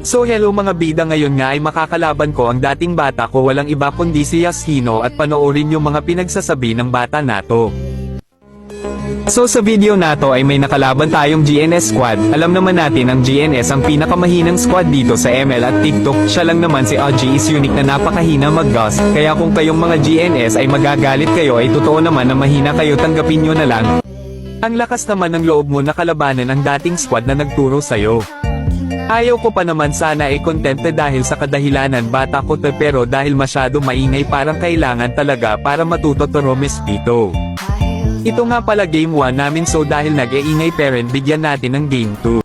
So hello mga bida, ngayon nga ay makakalaban ko ang dating bata ko, walang iba kundi si Yashino, at panoorin yung mga pinagsasabi ng bata nato. So sa video nato ay may nakalaban tayong GNS squad. Alam naman natin ang GNS ang pinakamahinang squad dito sa ML at TikTok. Siya lang naman si OG is unique na napakahina mag-ghost. Kaya kung kayong mga GNS ay magagalit kayo, ay totoo naman na mahina kayo, tanggapin nyo na lang. Ang lakas naman ng loob mo na kalabanan ang dating squad na nagturo sayo. Ayaw ko pa naman sana ay kontente dahil sa kadahilanan bata ko to, pero dahil masyado maingay parang kailangan talaga para matuto to Romespito. Ito nga pala game 1 namin, so dahil nag-iingay parent, bigyan natin ng game 2.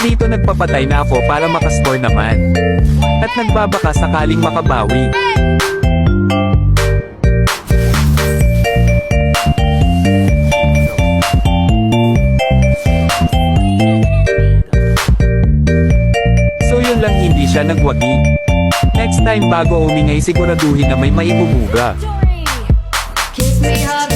Dito nagpapatay na ako para makascore naman. At nagbabaka sakaling makabawi. So yun lang, hindi siya nagwagi. Next time bago umingay siguraduhin na may maibubuga. Kiss me hard.